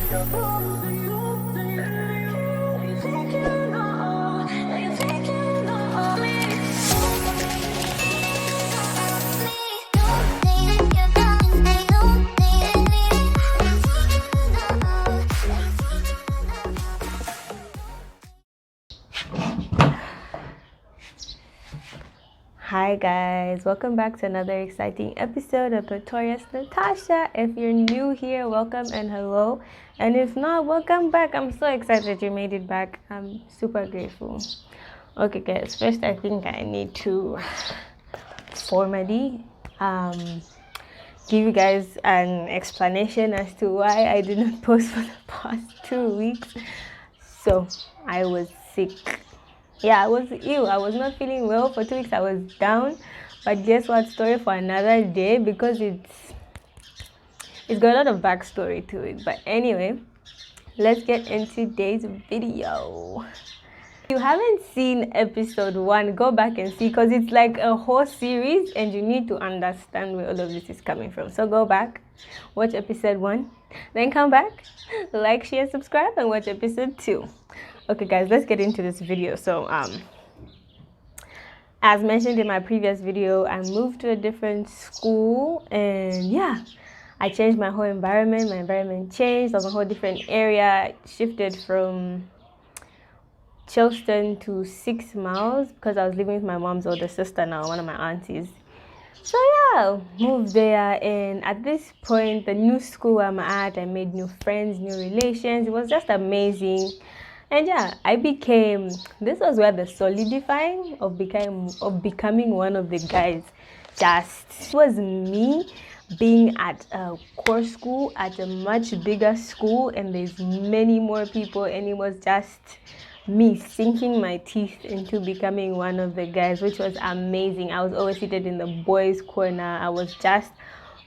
Hi guys, welcome back to another exciting episode of Notorious Natasha. If you're new here, welcome and hello. And if not, welcome back. I'm so excited you made it back. I'm super grateful. Okay guys, first I think I need to formally give you guys an explanation as to why I did not post for the past 2 weeks. So I was sick. Yeah, I was ill. I was not feeling well for 2 weeks. I was down. But guess what? Story for another day, because it's got a lot of backstory to it. But anyway, let's get into today's video. If you haven't seen episode 1, go back and see, because it's like a whole series and you need to understand where all of this is coming from. So go back, watch episode 1, then come back, like, share, subscribe, and watch episode 2. Okay guys, let's get into this video. So as mentioned in my previous video, I moved to a different school, and yeah, I changed my whole environment. My environment changed. I was in a whole different area. I shifted from Chelston to 6 miles because I was living with my mom's older sister now, one of my aunties. So yeah, moved there, and at this point, the new school I'm at, I made new friends, new relations. It was just amazing. And yeah, this was where the solidifying of becoming one of the guys just was me being at a core school, at a much bigger school, and there's many more people, and it was just me sinking my teeth into becoming one of the guys, which was amazing. I was always seated in the boys' corner. I was just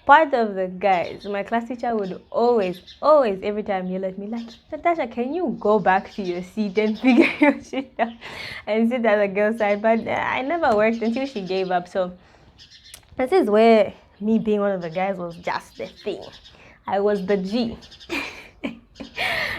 part of the guys. My class teacher would always, every time yell at me like, Natasha, can you go back to your seat and figure your shit out and sit at the girl's side? But I never worked until she gave up. So this is where me being one of the guys was just the thing. I was the G.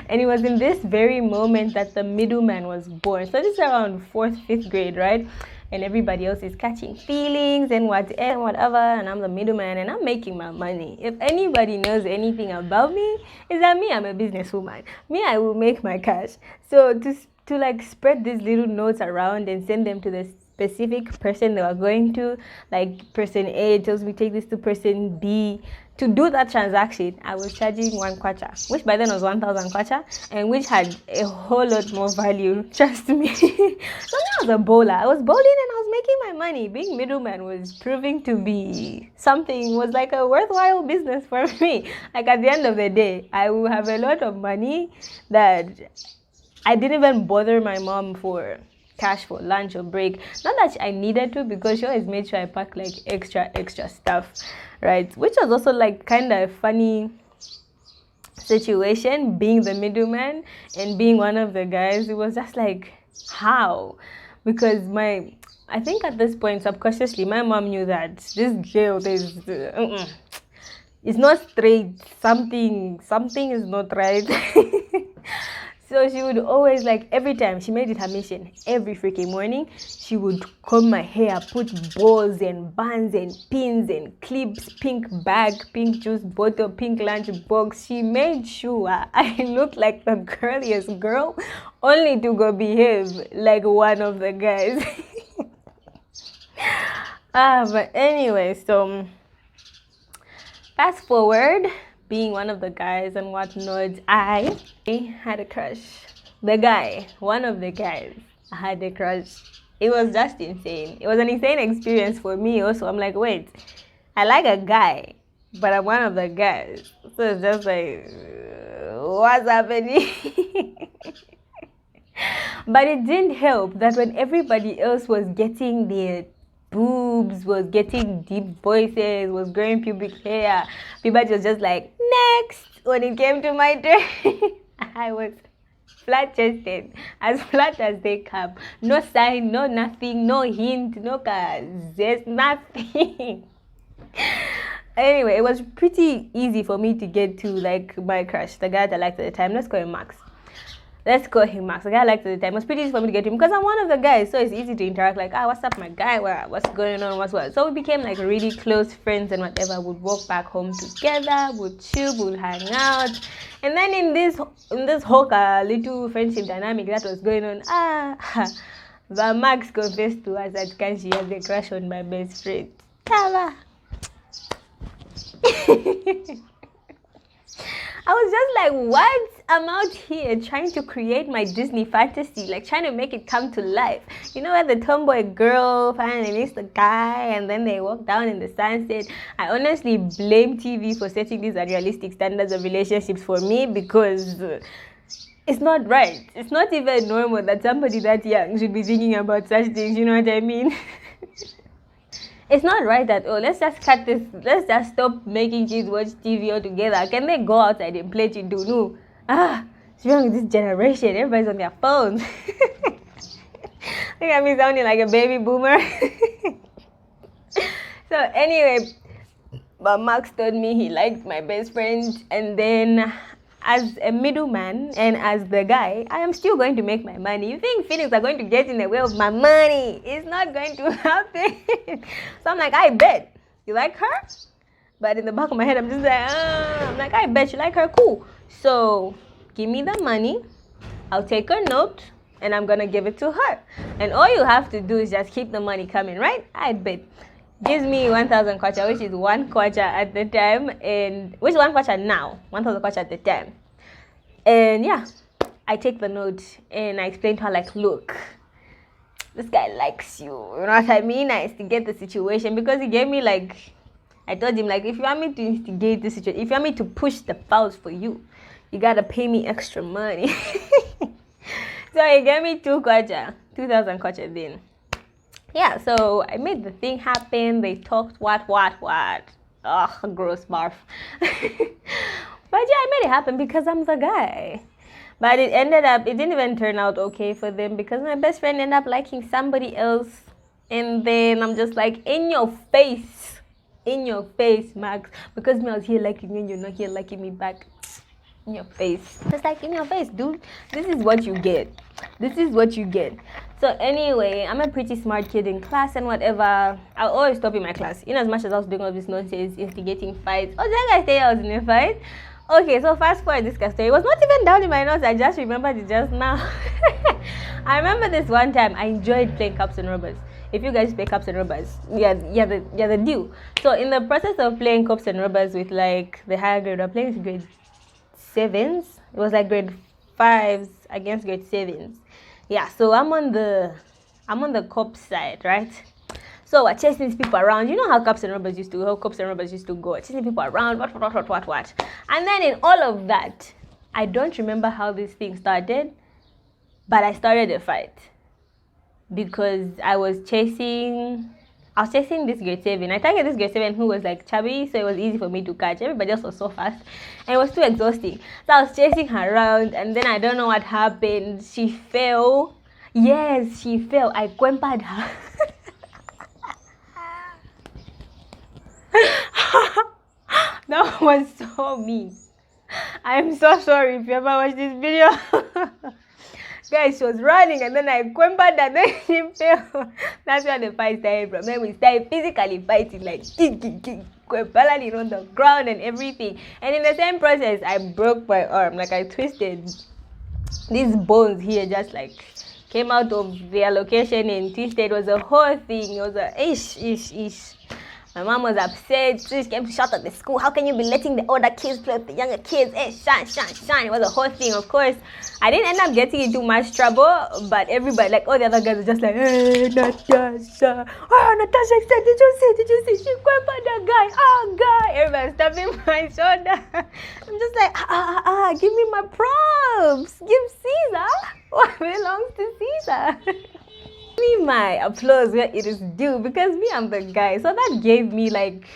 And it was in this very moment that the middleman was born. So this is around 4th, 5th grade, right? And everybody else is catching feelings and whatever, and I'm the middleman and I'm making my money. If anybody knows anything about me, is that me, I'm a businesswoman. Me, I will make my cash. So to like spread these little notes around and send them to the specific person they are going to, like person A tells me take this to person B. To do that transaction, I was charging 1 kwacha, which by then was 1,000 kwacha, and which had a whole lot more value, trust me. So I was a bowler. I was bowling and I was making my money. Being middleman was proving to be something, was like a worthwhile business for me. Like at the end of the day, I will have a lot of money that I didn't even bother my mom for cash for lunch or break. Not that I needed to, because she always made sure I packed like extra stuff, right? Which was also like kind of a funny situation, being the middleman and being one of the guys. It was just like, how? Because I think at this point, subconsciously, my mom knew that this girl, it's not straight. Something is not right. So she would always, like, every time, she made it her mission, every freaking morning, she would comb my hair, put bows and bands and pins and clips, pink bag, pink juice bottle, pink lunch box. She made sure I looked like the girliest girl, only to go behave like one of the guys. But anyway, so fast forward, being one of the guys and whatnot, I had a crush. The guy, one of the guys, I had a crush. It was just insane. It was an insane experience for me also. I'm like, wait, I like a guy, but I'm one of the guys. So it's just like, what's happening? But it didn't help that when everybody else was getting their boobs, was getting deep voices, was growing pubic hair, people was just like, next. When it came to my turn, I was flat-chested, as flat as they come. No sign, no nothing, no hint, no there's nothing. Anyway, it was pretty easy for me to get to like my crush, the guy that I liked at the time. Let's call him Max. Let's call him Max. The guy I liked at the time. It was pretty easy for me to get to him because I'm one of the guys, so it's easy to interact. Like, what's up, my guy? What's going on? What's what? So we became like really close friends and whatever. We'd walk back home together. We'd chill. We'd hang out. And then in this whole little friendship dynamic that was going on, but Max confessed to us that can she has a crush on my best friend. I was just like, what? I'm out here trying to create my Disney fantasy, like trying to make it come to life. You know, where the tomboy girl finally meets the guy and then they walk down in the sunset. I honestly blame TV for setting these unrealistic standards of relationships for me because it's not right. It's not even normal that somebody that young should be thinking about such things, you know what I mean? It's not right at all. Let's just cut this. Let's just stop making kids watch TV altogether. Can they go outside and play to do? No. It's wrong with this generation. Everybody's on their phones. Look at me sounding like a baby boomer. So anyway, but Max told me he liked my best friend, and then as a middleman and as the guy, I am still going to make my money. You think feelings are going to get in the way of my money? It's not going to happen. So I'm like, I bet. You like her? But in the back of my head, I'm just like, I'm like, I bet you like her. Cool. So give me the money. I'll take a note and I'm going to give it to her. And all you have to do is just keep the money coming, right? I bet. Gives me 1,000 kwacha, which is 1 kwacha at the time, and which is 1 kwacha now, 1,000 kwacha at the time. And yeah, I take the note and I explain to her like, look, this guy likes you. You know what I mean? I instigate the situation because he gave me like, I told him like, if you want me to instigate the situation, if you want me to push the files for you, you gotta pay me extra money. So he gave me 2 kwacha, 2,000 kwacha then. Yeah, so I made the thing happen. They talked what. Ugh, gross barf. But yeah, I made it happen because I'm the guy. But it didn't even turn out okay for them because my best friend ended up liking somebody else. And then I'm just like, in your face, Max. Because me, I was here liking you and you're not here liking me back. In your face. Just like, in your face, dude. This is what you get. So anyway, I'm a pretty smart kid in class and whatever. I'll always top in my class. In as much as I was doing all this nonsense, instigating fights. Oh, did I say I was in a fight? Okay, so fast forward this story. It was not even down in my notes. I just remembered it just now. I remember this one time. I enjoyed playing Cops and Robbers. If you guys play Cops and Robbers, yeah, the deal. So in the process of playing Cops and Robbers with like the higher grade, we're playing with grade 7s. It was like grade 5s against grade 7s. Yeah, so I'm on the cop side, right? So we're chasing these people around. You know how cops and robbers used to go, chasing people around, what. And then in all of that, I don't remember how this thing started, but I started a fight because I was chasing this grade 7. I targeted this grade 7 who was like chubby, so it was easy for me to catch. Everybody else was so fast and it was too exhausting. So I was chasing her around and then I don't know what happened. She fell. Yes, she fell. I quempered her. That was so mean. I'm so sorry if you ever watched this video. Guys, she was running and then I quempered and then she fell. That's where the fight started from. Then we started physically fighting, like quempeling on the ground and everything. And in the same process, I broke my arm. Like I twisted these bones here, just like came out of their location and twisted. It was a whole thing. It was a ish. My mom was upset. She came to shout at the school. How can you be letting the older kids play with the younger kids? Hey, shine. It was a whole thing. Of course, I didn't end up getting into much trouble, but everybody, like all the other guys, were just like, hey, Natasha. Oh, Natasha said, did you see? She quempered the guy. Oh, guy. Everybody's tapping my shoulder. I'm just like, give me my props. Give Caesar what belongs to Caesar. Me my applause where it is due because me, I'm the guy. So that gave me like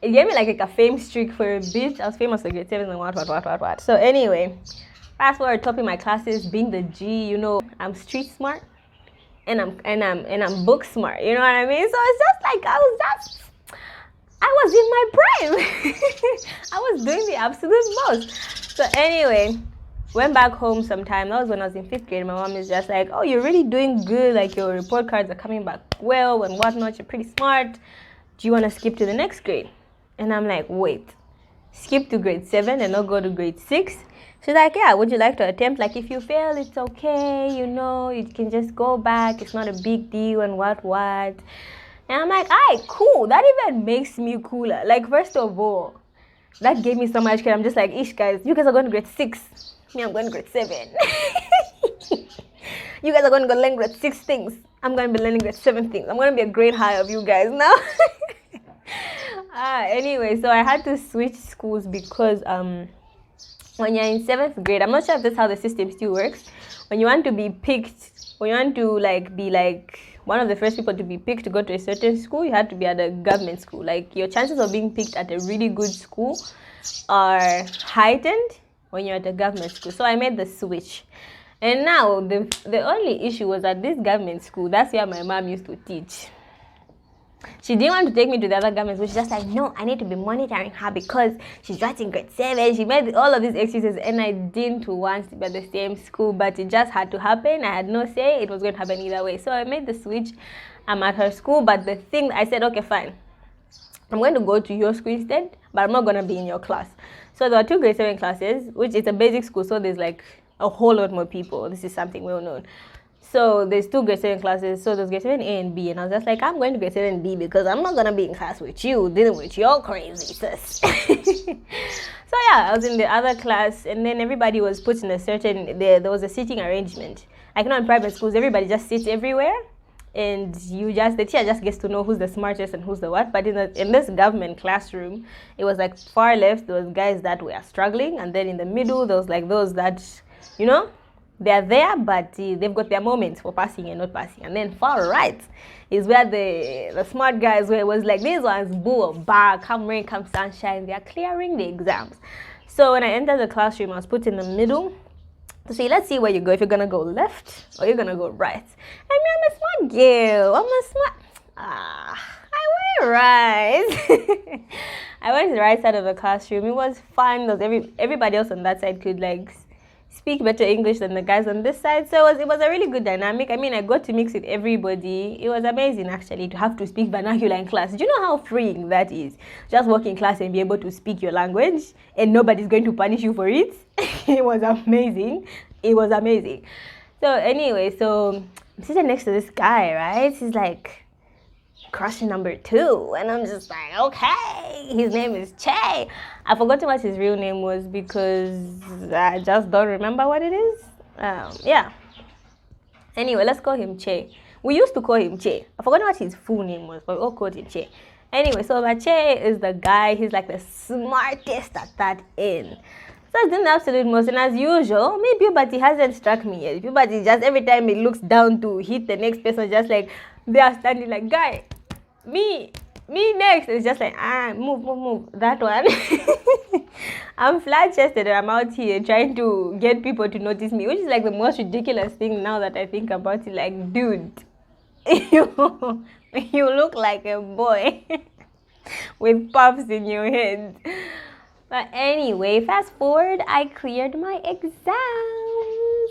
a fame streak for a bit. I was famous for grade 7 and what. So anyway, fast forward, topping my classes, being the G, you know, I'm street smart and I'm book smart, you know what I mean? So it's just like I was in my prime. I was doing the absolute most. So anyway, went back home sometime. That was when I was in 5th grade. My mom is just like, oh, you're really doing good. Like, your report cards are coming back well and whatnot. You're pretty smart. Do you want to skip to the next grade? And I'm like, wait, skip to grade 7 and not go to grade 6? She's like, yeah, would you like to attempt? Like, if you fail, it's okay. You know, you can just go back. It's not a big deal and what. And I'm like, all right, cool. That even makes me cooler. Like, first of all, that gave me so much credit. I'm just like, ish, guys, you guys are going to grade 6. Me, I'm going to grade 7. You guys are going to go learn grade 6 things. I'm going to be learning grade 7 things. I'm going to be a grade higher of you guys now. Anyway, so I had to switch schools because when you're in 7th grade, I'm not sure if that's how the system still works. When you want to be picked, when you want to be one of the first people to be picked to go to a certain school, you have to be at a government school. Like, your chances of being picked at a really good school are heightened when you're at a government school. So I made the switch. And now the only issue was at this government school, that's where my mom used to teach. She didn't want to take me to the other government school. She's just like, no, I need to be monitoring her because she's just in grade 7. She made all of these excuses, and I didn't want to be at the same school, but it just had to happen. I had no say. It was going to happen either way. So I made the switch. I'm at her school, but the thing, I said, okay, fine. I'm going to go to your school instead, but I'm not going to be in your class. So there are 2 grade 7 classes, which is a basic school, so there's like a whole lot more people. This is something well known. So there's 2 grade 7 classes, so there's grade 7 A and B, and I was just like, I'm going to grade 7 B because I'm not going to be in class with you, dealing with your crazy sis. So yeah, I was in the other class, and then everybody was put in a certain, there was a seating arrangement. Like, in private schools, everybody just sits everywhere, and the teacher just gets to know who's the smartest and who's the what. But in this government classroom, it was like far left, there was guys that were struggling, and then in the middle, there was like those that, you know, they're there, but they've got their moments for passing and not passing. And then far right is where the smart guys were. It was like, these ones bull back, come rain, come sunshine. They're clearing the exams. So when I entered the classroom, I was put in the middle to say, let's see where you go. If you're going to go left or you're going to go right. I mean, I'm a smart girl. I went right. I went to the right side of the classroom. It was fun. There was everybody else on that side could like speak better English than the guys on this side, so it was a really good dynamic. I mean, I got to mix with everybody. It was amazing actually to have to speak vernacular in class. Do you know how freeing that is? Just walk in class and be able to speak your language and nobody's going to punish you for it. It was amazing. It was amazing. So anyway, so I'm sitting next to this guy, right? He's like crushing number 2, and I'm just like, okay, his name is Che. I've forgotten what his real name was because I just don't remember what it is. Yeah. Anyway, let's call him Che. We used to call him Che. I forgot what his full name was, but we all called him Che. Anyway, so my Che is the guy. He's like the smartest at that end. So it's doing the absolute most, and as usual, maybe puberty hasn't struck me yet. Puberty just every time it looks down to hit the next person, just like they are standing like, guy, me next. It's just like, move, that one. I'm flat-chested and I'm out here trying to get people to notice me, which is like the most ridiculous thing now that I think about it. Like, dude, you look like a boy with puffs in your head. But anyway, fast forward, I cleared my exams.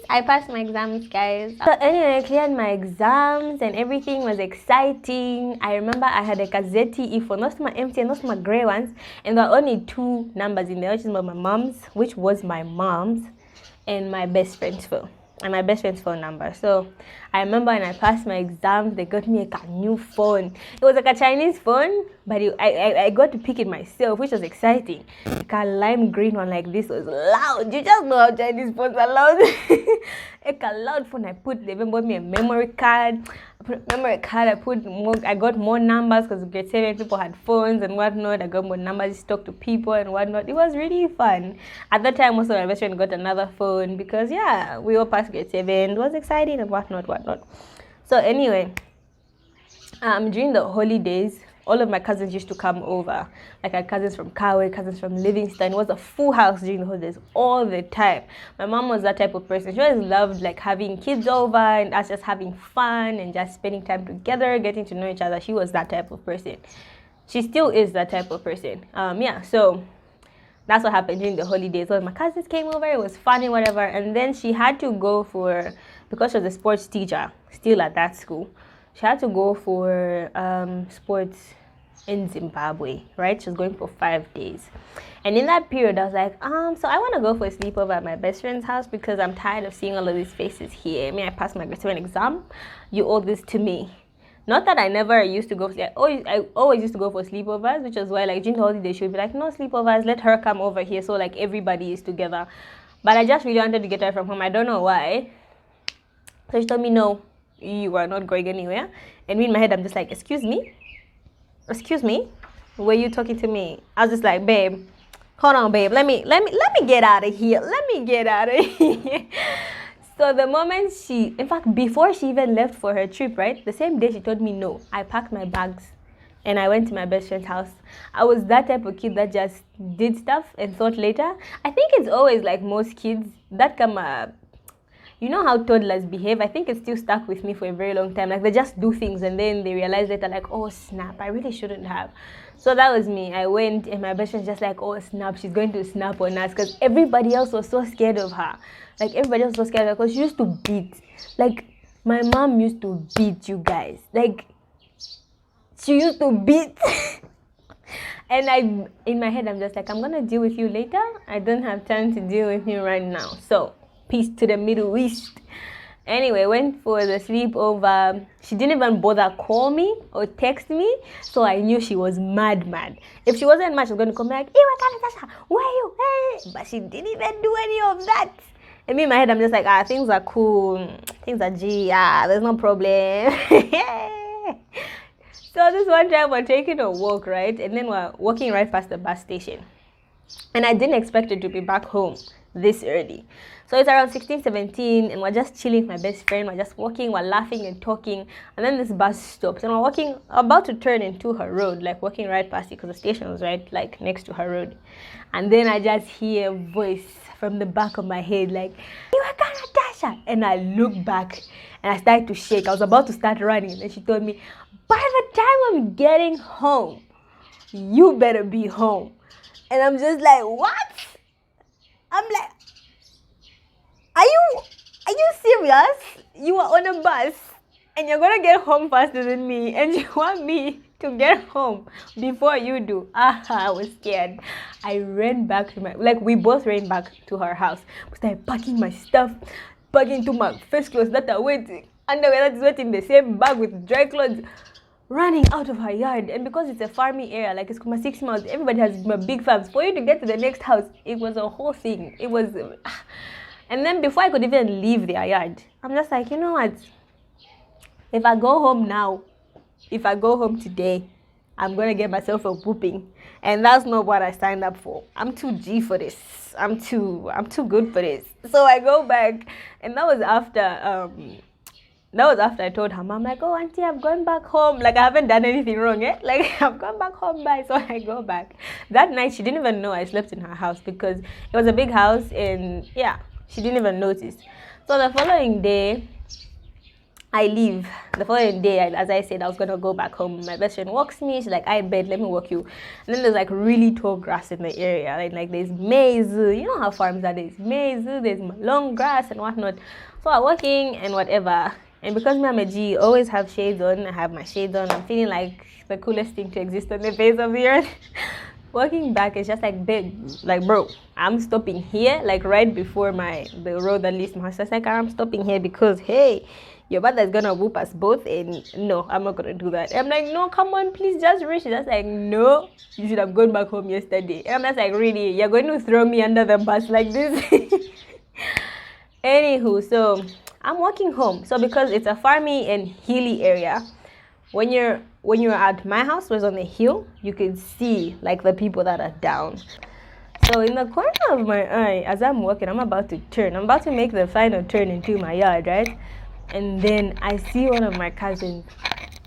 I passed my exams, guys. So anyway, I cleared my exams and everything was exciting. I remember I had a Kazeti for not my empty and not my gray ones. And there were only 2 numbers in there, which was my mom's and my best friend's phone. And my best friend's phone number. So I remember when I passed my exams, they got me a new phone. It was like a Chinese phone, but I got to pick it myself, which was exciting. Like a lime green one like this was loud. You just know how Chinese phones are loud. Like a loud phone. They even bought me a memory card. I got more numbers because grade 7 people had phones and whatnot. I got more numbers to talk to people and whatnot. It was really fun. At that time also my best friend got another phone because yeah, we all passed grade 7. It was exciting and whatnot. So anyway, during the holidays, all of my cousins used to come over. Like I had cousins from Kawe, cousins from Livingston. It was a full house during the holidays all the time. My mom was that type of person. She always loved like having kids over and us just having fun and just spending time together, getting to know each other. She was that type of person. she still is that type of person. Yeah, so that's what happened during the holidays. So my cousins came over, it was fun and whatever. And then she had to go for, because she was a sports teacher still at that school, she had to go for sports in Zimbabwe, right? She was going for 5 days. And in that period, I was like, so I want to go for a sleepover at my best friend's house because I'm tired of seeing all of these faces here. I mean, I passed my grade 7 exam. You owe this to me. Not that I never used to go, I always used to go for sleepovers, which is why like during the holiday she would be like, no sleepovers, let her come over here so like everybody is together. But I just really wanted to get her from home. I don't know why. So she told me, no, you are not going anywhere. And me in my head, I'm just like, excuse me? Were you talking to me? I was just like, babe, hold on, babe. Let me get out of here. So the moment in fact, before she even left for her trip, right? The same day she told me no, I packed my bags and I went to my best friend's house. I was that type of kid that just did stuff and thought later. I think it's always like most kids that come you know how toddlers behave? I think it's still stuck with me for a very long time. Like they just do things and then they realize later like, oh snap, I really shouldn't have. So that was me. I went and my best friend's just like, oh snap, she's going to snap on us, because everybody else was so scared of her. Like everybody else was scared of her because she used to beat. Like my mom used to beat, you guys. Like she used to beat. And in my head, I'm just like, I'm gonna deal with you later. I don't have time to deal with you right now. So peace to the Middle East. Anyway, went for the sleepover. She didn't even bother call me or text me, so I knew she was mad. If she wasn't mad, she was going to come like, hey, Natasha, where are you? Hey. But she didn't even do any of that. And me in my head, I'm just like, things are cool. Things are G. There's no problem. So this one time we're taking a walk, right? And then we're walking right past the bus station. And I didn't expect it to be back home this early. So it's around 16, 17, and we're just chilling with my best friend. We're just walking, we're laughing and talking. And then this bus stops, and we're walking, about to turn into her road, like walking right past it, because the station was right, like, next to her road. And then I just hear a voice from the back of my head, like, you are Natasha. And I look back, and I started to shake. I was about to start running, and she told me, by the time I'm getting home, you better be home. And I'm just like, what? I'm like, are you serious? You are on a bus and you're gonna get home faster than me, and you want me to get home before you do? I was scared. I ran back to we both ran back to her house. We started packing my stuff, packing to my first clothes that are waiting, underwear that is waiting, the same bag with dry clothes, running out of her yard. And because it's a farming area, like it's 6 miles, everybody has big farms. For you to get to the next house, it was a whole thing. It was, and then before I could even leave their yard, I'm just like, you know what? If I go home now, if I go home today, I'm gonna get myself a whooping, and that's not what I signed up for. I'm too G for this. I'm too good for this. So I go back, and that was after I told her mom, like, oh auntie, I've gone back home. Like I haven't done anything wrong, Like I've gone back home, bye. So I go back. That night she didn't even know I slept in her house because it was a big house, and yeah, she didn't even notice. So the following day, I leave. The following day, as I said, I was gonna go back home. My best friend walks me. She's like, I bet, let me walk you. And then there's like really tall grass in the area. Like there's maize. You know how farms are. There's maize, there's long grass and whatnot. So I'm walking and whatever. And because me, I'm a G, always have shades on. I have my shades on. I'm feeling like the coolest thing to exist on the face of the earth. Walking back, it's just like, babe, like, bro, I'm stopping here, like right before the road that leads to my house. It's like, I'm stopping here because, hey, your brother's gonna whoop us both, and no, I'm not gonna do that. And I'm like, no, come on, please, just reach. That's like, no, you should have gone back home yesterday. And I'm just like, really, you're going to throw me under the bus like this? Anywho, so I'm walking home. So because it's a farmy and hilly area, when you're at my house was on the hill, you can see like the people that are down. So in the corner of my eye, as I'm walking, I'm about to make the final turn into my yard, right? And then I see one of my cousins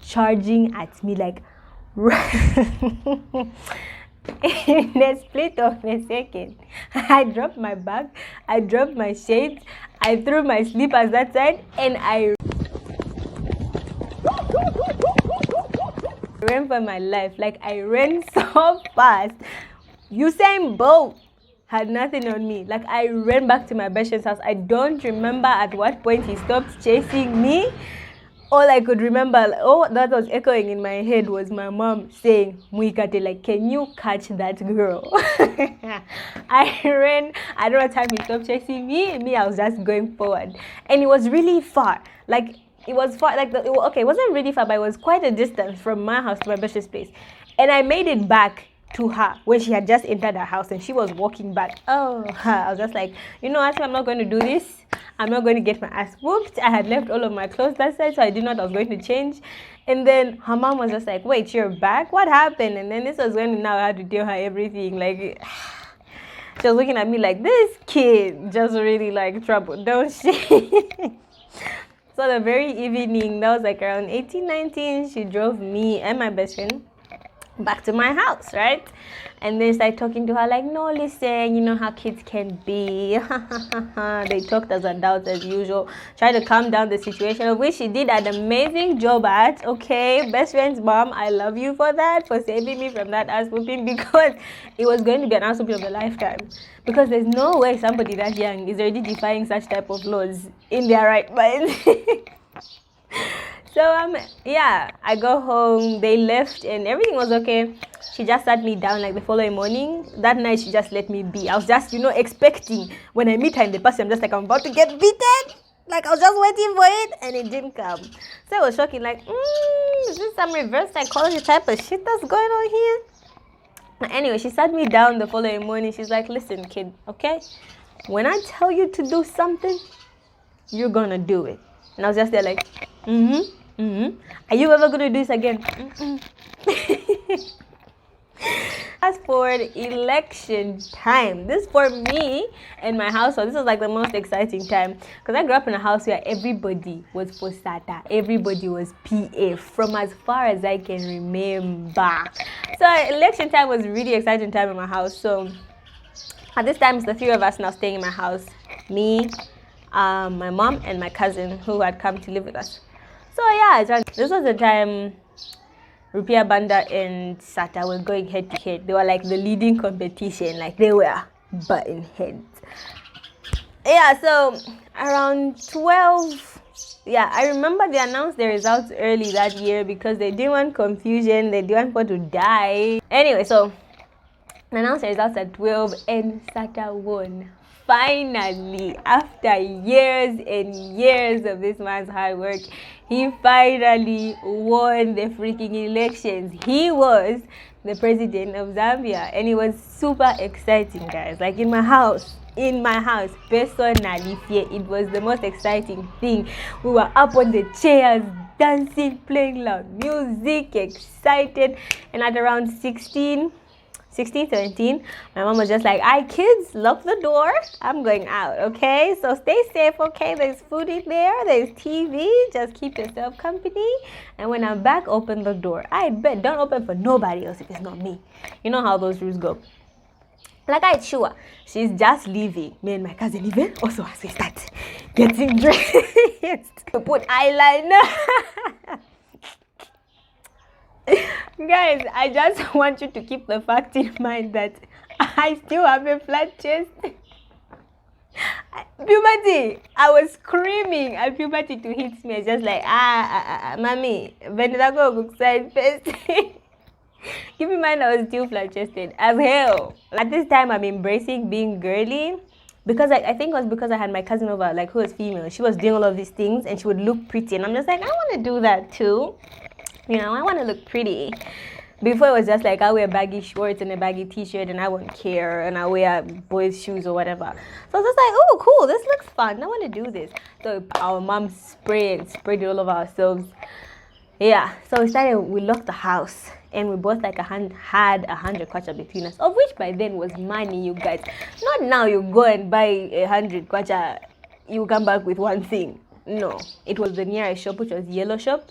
charging at me like in a split of a second. I dropped my bag, I dropped my shades, I threw my slippers that side, and I ran for my life. Like, I ran so fast. Usain Bolt had nothing on me. Like, I ran back to my best friend's house. I don't remember at what point he stopped chasing me. All I could remember, that was echoing in my head was my mom saying, Muikate, like, can you catch that girl? I ran. I don't know what time he stopped chasing me. I was just going forward. And it was really far. Like, it was far. Like, it wasn't really far, but it was quite a distance from my house to my best friend's place. And I made it back to her when she had just entered her house and she was walking back. I was just like, you know what, I'm not going to do this. I'm not going to get my ass whooped. I had left all of my clothes that side, so I did not. I was going to change. And then her mom was just like, wait, you're back? What happened? And then this was when now I had to tell her everything. Like, she was looking at me like, this kid just really like trouble, don't she? So the very evening, that was like around 18, 19, she drove me and my best friend back to my house, right? And then started talking to her like, no, listen, you know how kids can be. They talked as adults as usual, tried to calm down the situation, of which she did an amazing job at. Okay, best friend's mom, I love you for that, for saving me from that ass whooping, because it was going to be an ass whooping of a lifetime. Because there's no way somebody that young is already defying such type of laws in their right mind. So I go home, they left and everything was okay. She just sat me down like the following morning. That night she just let me be. I was just, expecting when I meet her in the past, I'm just like, I'm about to get beaten. Like, I was just waiting for it and it didn't come. So it was shocking, like, is this some reverse psychology type of shit that's going on here? But anyway, she sat me down the following morning. She's like, listen, kid, okay? When I tell you to do something, you're gonna do it. And I was just there like, are you ever going to do this again? Fast forward, election time. This for me and my household, this was like the most exciting time. Because I grew up in a house where everybody was for SATA. Everybody was PA from as far as I can remember. So election time was really exciting time in my house. So at this time, it's the three of us now staying in my house. Me, my mom, and my cousin who had come to live with us. So this was the time Rupiah Banda and SATA were going head to head. They were like the leading competition, like they were butting heads. So around 12, I remember they announced the results early that year because they didn't want confusion, they didn't want people to die. Anyway, so they announced the results at 12 and SATA won. Finally, after years and years of this man's hard work, he finally won the freaking elections. He was the president of Zambia, and it was super exciting, guys. Like in my house, personally, it was the most exciting thing. We were up on the chairs, dancing, playing loud music, excited, and at around 16, 17, my mom was just like, kids, lock the door. I'm going out, okay? So stay safe, okay? There's food in there. There's TV. Just keep yourself company. And when I'm back, open the door. I bet. Don't open for nobody else if it's not me. You know how those rules go. Like, sure, she's just leaving. Me and my cousin even also as we start getting dressed. Put eyeliner. Guys, I just want you to keep the fact in mind that I still have a flat chest. Puberty, I was screaming at puberty to hit me. It's just like, mommy, when did I go side first? Keep in mind I was still flat chested as hell. At this time, I'm embracing being girly. Because I think it was because I had my cousin over, like, who was female. She was doing all of these things and she would look pretty. And I'm just like, I want to do that too. I want to look pretty. Before it was just like I wear baggy shorts and a baggy t-shirt and I won't care and I wear boys' shoes or whatever. So I was just like, oh, cool, this looks fun. I want to do this. So our mom sprayed it all over ourselves. So we locked the house and we both like had 100 kwacha between us, of which by then was money, you guys. Not now you go and buy 100 kwacha, you come back with one thing. No, it was the nearest shop, which was Yellow Shop.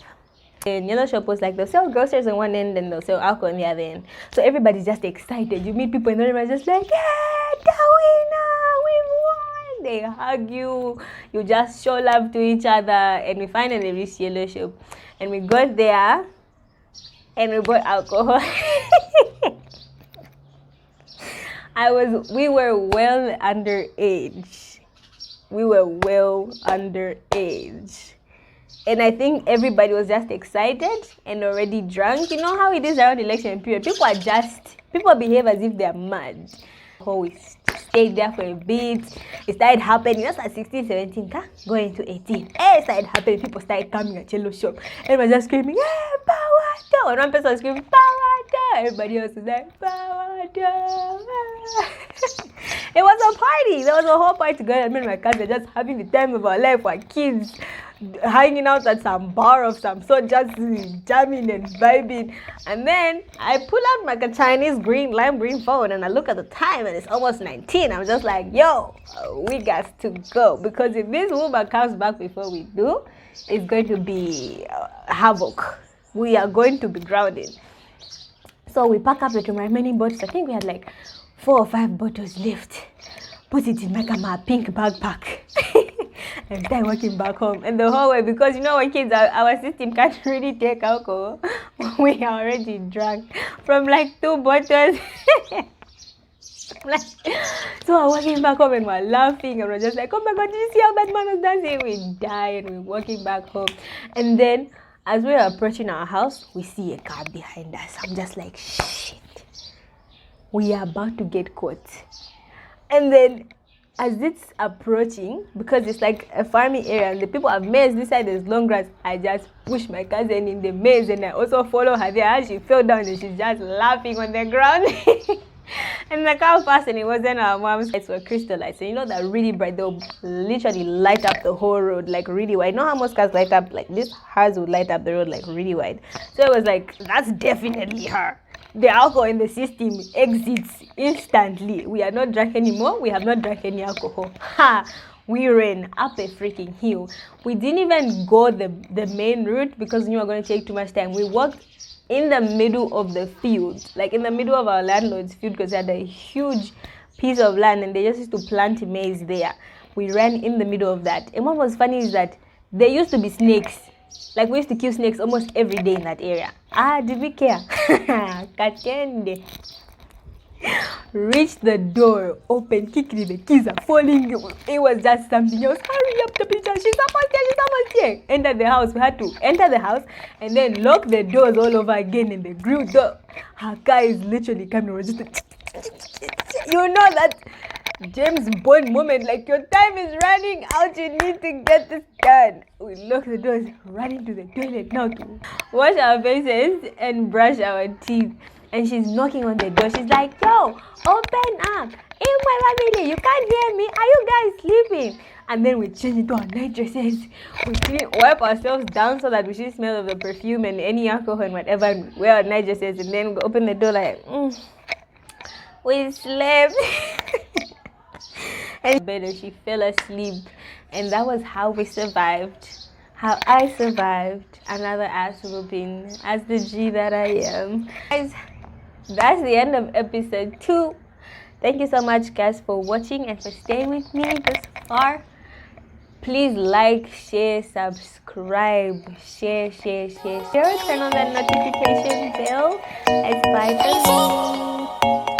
And Yellow Shop was like they'll sell groceries on one end and they'll sell alcohol on the other end. So everybody's just excited. You meet people and everybody's just like, yeah, the winner, we won. They hug you. You just show love to each other. And we finally reached Yellow Shop. And we got there and we bought alcohol. We were well underage. We were well underage. And I think everybody was just excited and already drunk. You know how it is around election period. People behave as if they're mad. Oh, we stayed there for a bit. It started happening. Just at 16, 17, going to 18. It started happening. People started coming at Cello shop. Everyone was just screaming, hey, power! And one person was screaming, power! Everybody else was like, power! It was a party. There was a whole party going on. Me and my cousin just having the time of our life. Our kids hanging out at some bar of some sort, just jamming and vibing. And then I pull out my Chinese lime green phone and I look at the time and it's almost 19. I'm just like, yo, we got to go, because if this woman comes back before we do, it's going to be havoc. We are going to be grounded. So we pack up the remaining bottles. I think we had like 4 or 5 bottles left. Put it in my pink backpack. And start walking back home. And the whole way, because you know what, kids, our system can't really take alcohol. We are already drunk from like 2 bottles. So I'm walking back home and we're laughing and we're just like, oh my God, did you see how that man was dancing? We die and we're walking back home. And then as we're approaching our house, we see a car behind us. I'm just like, shit, we are about to get caught. And then as it's approaching, because it's like a farming area and the people have maize, this side there's long grass, I just push my cousin in the maize and I also follow her there. As she fell down and she's just laughing on the ground. And the car passed and it wasn't our mom's lights, were crystal lights. And you know that really bright, they'll literally light up the whole road like really wide. You know how most cars light up like this? Hers would light up the road like really wide. So it was like, that's definitely her. The alcohol in the system exits instantly. We are not drunk anymore. We have not drank any alcohol. We ran up a freaking hill. We didn't even go the main route because we knew we were going to take too much time. We walked in the middle of the field, like in the middle of our landlord's field, because they had a huge piece of land and they just used to plant maize there. We ran in the middle of that. And what was funny is that there used to be snakes. Like, we used to kill snakes almost every day in that area. Did we care? Katende. Reach the door, open, quickly, the keys are falling. It was just something else. Hurry up, the picture. She's almost here. Enter the house. We had to enter the house and then lock the doors all over again and the grill door. Her car is literally coming. We're just you know that James Bond moment, like your time is running out, you need to get this done. We lock the doors, run into the toilet now to wash our faces and brush our teeth. And she's knocking on the door. She's like, yo, open up. In my family, you can't hear me. Are you guys sleeping? And then we change into our night dresses. We wipe ourselves down so that we should smell of the perfume and any alcohol and whatever. And wear our night dresses and then we open the door like, we slept. And better, she fell asleep. And that was how we survived. How I survived another ass whooping as the G that I am. Guys, that's the end of episode 2. Thank you so much, guys, for watching and for staying with me this far. Please like, share, subscribe, share. Turn on that notification bell. It's bye for me.